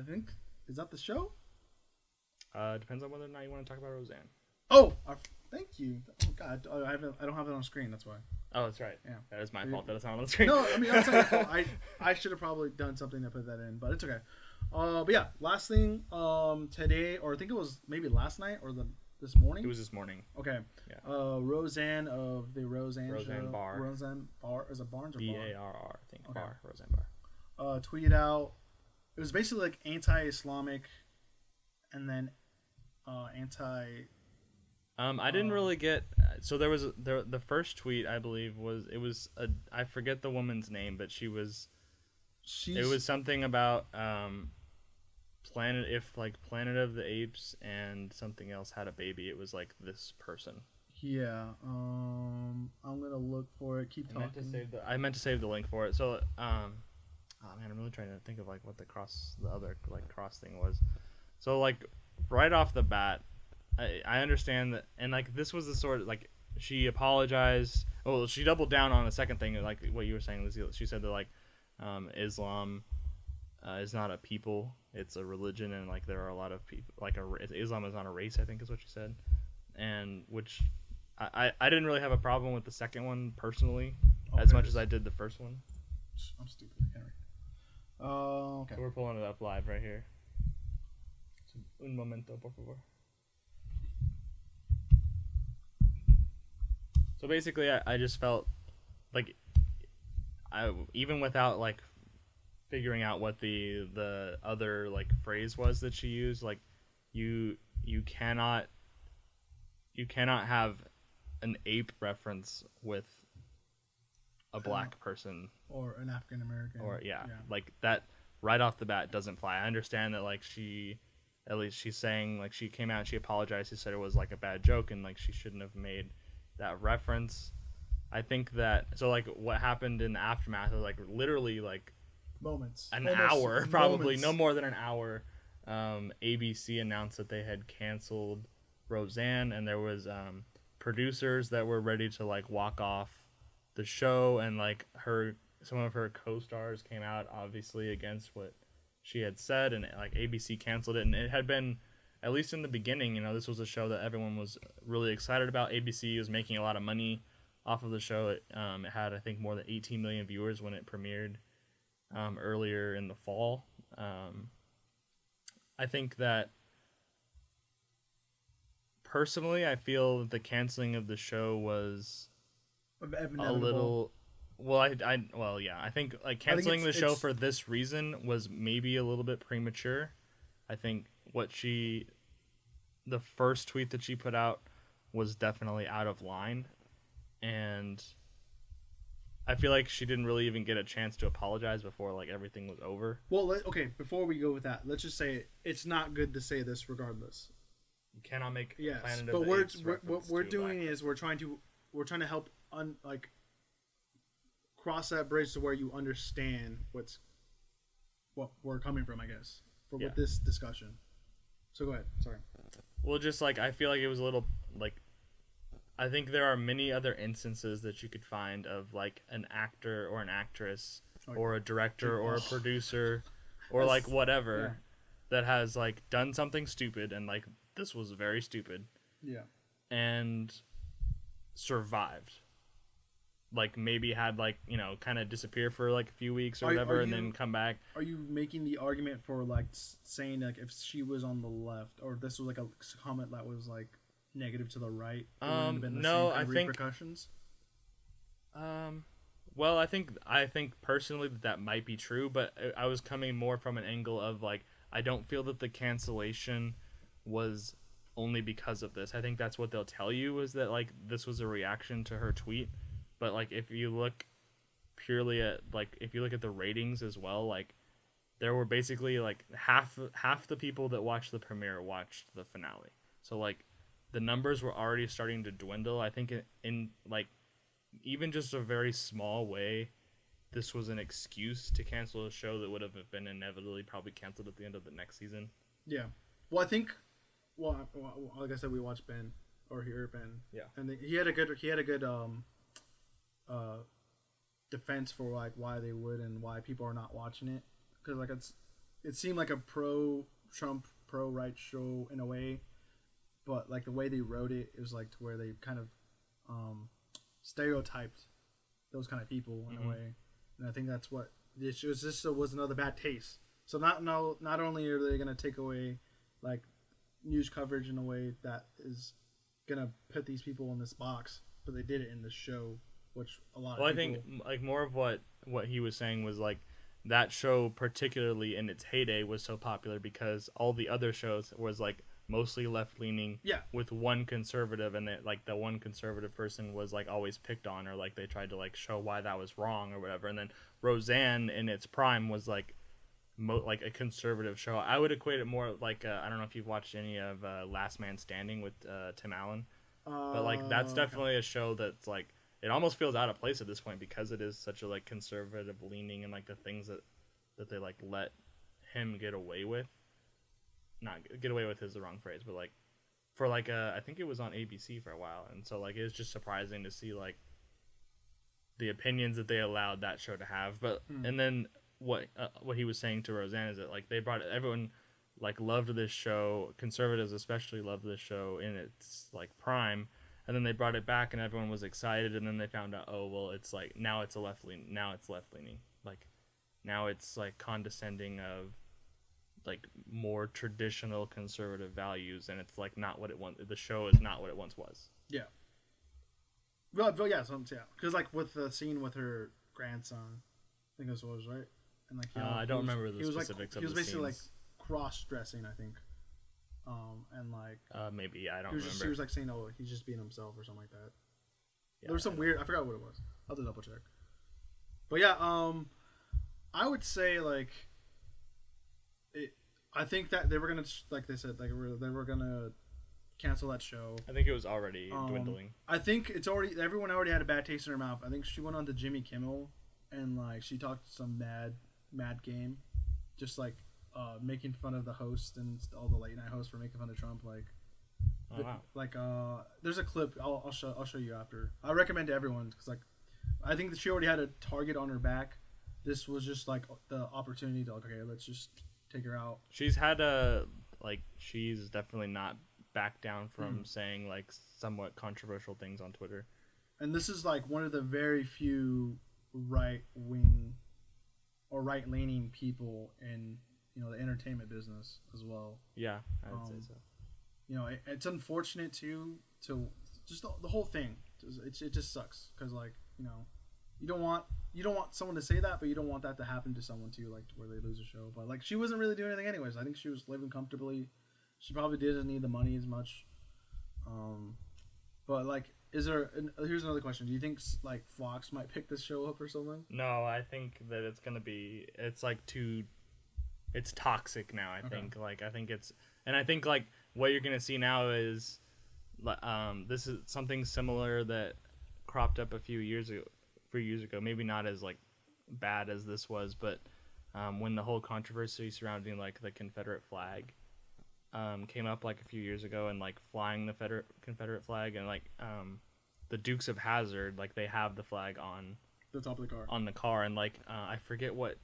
think is that the show? Depends on whether or not you want to talk about Roseanne. Oh, thank you. Oh God, I don't have it on screen. That's why. Oh, that's right. Yeah, that is my fault that it's not on the screen. No, I mean that's not your fault. I should have probably done something to put that in, but it's okay. But yeah, last thing today, or I think it was maybe last night or this morning. It was this morning. Okay. Yeah. Roseanne of the Roseanne show. Bar. Roseanne Bar. Is it Barnes or Barr? I think. Okay. Bar. Roseanne Bar. Tweeted out. It was basically like anti-Islamic, and then anti. I didn't really get. So there was the first tweet I believe was I forget the woman's name, but it was something about Planet of the Apes and something else had a baby. It was like this person. Yeah. I'm gonna look for it. Keep talking. I meant to save the link for it. So oh man, I'm really trying to think of like what the other cross thing was. So like right off the bat, I understand that, and like this was the sort of like she apologized. Well, she doubled down on the second thing, like what you were saying, Lizzie. She said that like Islam is not a people, it's a religion, and like there are a lot of people like Islam is not a race, I think is what she said, and which I didn't really have a problem with the second one personally as much as I did the first one. I'm stupid. I can't read. Okay. So we're pulling it up live right here. Un momento, por favor. So basically, I just felt like even without like figuring out what the other like phrase was that she used, like you cannot have an ape reference with a black person or an African American, or like that right off the bat doesn't fly. I understand that like at least she's saying like she came out and she apologized. She said it was like a bad joke and like she shouldn't have made that reference. I think that so like what happened in the aftermath of like literally like hour, probably no more than an hour. ABC announced that they had canceled Roseanne, and there was producers that were ready to like walk off the show, and like some of her co-stars came out obviously against what she had said, and like ABC canceled it. And it had been, at least in the beginning, this was a show that everyone was really excited about. ABC was making a lot of money off of the show. It had, I think, more than 18 million viewers when it premiered earlier in the fall. I think that personally, I feel that the canceling of the show was a little. Well, I think like canceling the show for this reason was maybe a little bit premature. I think the first tweet that she put out was definitely out of line, and I feel like she didn't really even get a chance to apologize before like everything was over. Well, okay, before we go with that, let's just say it's not good to say this regardless. You cannot make Planet of the Apes what we're doing is we're trying to help cross that bridge to where you understand what we're coming from, I guess, with this discussion. So go ahead. Sorry. Well, just like I feel like it was a little like I think there are many other instances that you could find of like an actor or an actress or a director or a producer or like whatever that has like done something stupid, and like this was very stupid. Yeah. And survived. Like maybe had like, kind of disappear for like a few weeks or whatever and then come back. Are you making the argument for like saying like if she was on the left or this was like a comment that was like negative to the right? No, I think repercussions. Well, I think personally that might be true, but I was coming more from an angle of like I don't feel that the cancellation was only because of this. I think that's what they'll tell you is that like this was a reaction to her tweet. But like if you look purely at like if you look at the ratings as well, like there were basically like half the people that watched the premiere watched the finale. So like the numbers were already starting to dwindle. I think in like even just a very small way, this was an excuse to cancel a show that would have been inevitably probably canceled at the end of the next season. Yeah. Well, I think like I said, we watched Ben or hear Ben. Yeah. And he had a good defense for like why they would and why people are not watching it, because like it seemed like a pro-Trump, pro-right show in a way, but like the way they wrote it, it was like to where they kind of stereotyped those kind of people in a way, and I think that's what this was another bad taste. So not only are they gonna take away like news coverage in a way that is gonna put these people in this box, but they did it in this show, which a lot of people... I think like more of what he was saying was like that show, particularly in its heyday, was so popular because all the other shows was like mostly left leaning, with one conservative, and like the one conservative person was like always picked on, or like they tried to like show why that was wrong or whatever. And then Roseanne in its prime was like like a conservative show. I would equate it more like I don't know if you've watched any of Last Man Standing with Tim Allen, but like that's definitely a show that's like it almost feels out of place at this point because it is such a like conservative leaning, and like the things that they like let him get away with. Not get away with is the wrong phrase, but like for like I think it was on ABC for a while, and so like it's just surprising to see like the opinions that they allowed that show to have. But and then what he was saying to Roseanne is that like they brought everyone like loved this show, conservatives especially loved this show in its like prime, and then they brought it back and everyone was excited, and then they found out, oh well, it's like now it's left leaning, like now it's like condescending of like more traditional conservative values, and it's like not what it the show is not what it once was. Yeah. Well, yeah, because like with the scene with her grandson, I think this was right, and like I don't remember the specifics of the He was basically scenes. like cross-dressing, I think, and like maybe I don't remember. She was like saying, "Oh, he's just being himself" or something like that. Yeah, there was some weird. I forgot what it was. I'll have to double check. But yeah, I would say like. I think that they were gonna, like they said, like they were gonna cancel that show. I think it was already dwindling. I think everyone already had a bad taste in her mouth. I think she went on to Jimmy Kimmel and like she talked some mad game, just like making fun of the host and all the late night hosts for making fun of Trump. Like, there's a clip I'll show you after. I recommend to everyone because like I think that she already had a target on her back. This was just like the opportunity to okay, let's just take her out. She's definitely not backed down from saying like somewhat controversial things on Twitter. And this is like one of the very few right wing or right leaning people in the entertainment business as well. Yeah, I would say so. It's unfortunate too to just the whole thing. It just sucks because like you don't want someone to say that, but you don't want that to happen to someone too, like where they lose a show. But like she wasn't really doing anything anyways. I think she was living comfortably. She probably didn't need the money as much. But like, here's another question. Do you think like Fox might pick this show up or something? No, I think that it's toxic now. I think like what you're gonna see now is, this is something similar that cropped up a few years ago, maybe not as like bad as this was, but when the whole controversy surrounding like the Confederate flag came up like a few years ago, and like flying the Confederate flag, and like the Dukes of Hazzard, like they have the flag on the top of the car, and like I forget what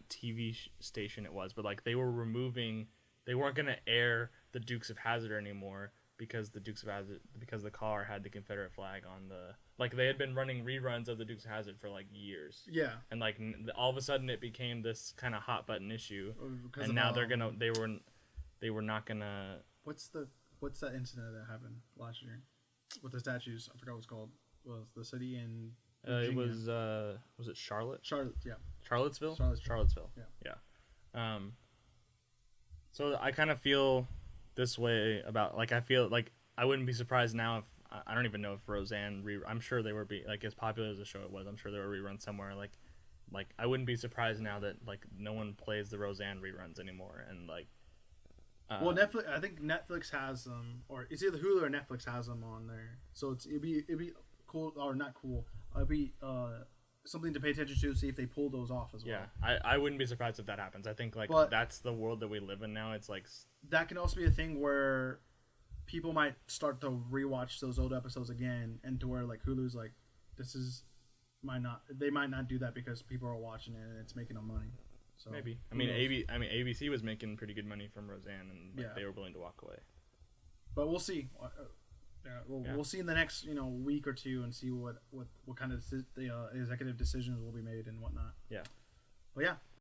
TV station it was, but like they weren't gonna air the Dukes of Hazzard anymore because the car had the Confederate flag on the, like they had been running reruns of the Dukes of Hazzard for like years. Yeah. And like all of a sudden it became this kind of hot button issue, and now they were not gonna. What's that incident that happened last year with the statues? I forgot what it's called. Was the city in? It was it Charlotte? Charlotte, yeah. Charlottesville. Yeah. So I kind of feel this way about, like, I feel like I wouldn't be surprised now if I don't even know if Roseanne I'm sure they were like as popular as the show it was. I'm sure there were reruns somewhere. Like I wouldn't be surprised now that like no one plays the Roseanne reruns anymore, and like. Well, Netflix. I think Netflix has them, or it's either Hulu or Netflix has them on there. So it'd be cool or not cool. It'd be something to pay attention to, see if they pull those off as well. Yeah, I wouldn't be surprised if that happens. I think that's the world that we live in now. It's like that can also be a thing where people might start to rewatch those old episodes again, and to where like Hulu's like, they might not do that because people are watching it and it's making them money. So maybe. I who mean, knows? ABC was making pretty good money from Roseanne, and like, Yeah. they were willing to walk away. But we'll see. We'll see in the next week or two and see what kind of the executive decisions will be made and whatnot. Yeah. But yeah,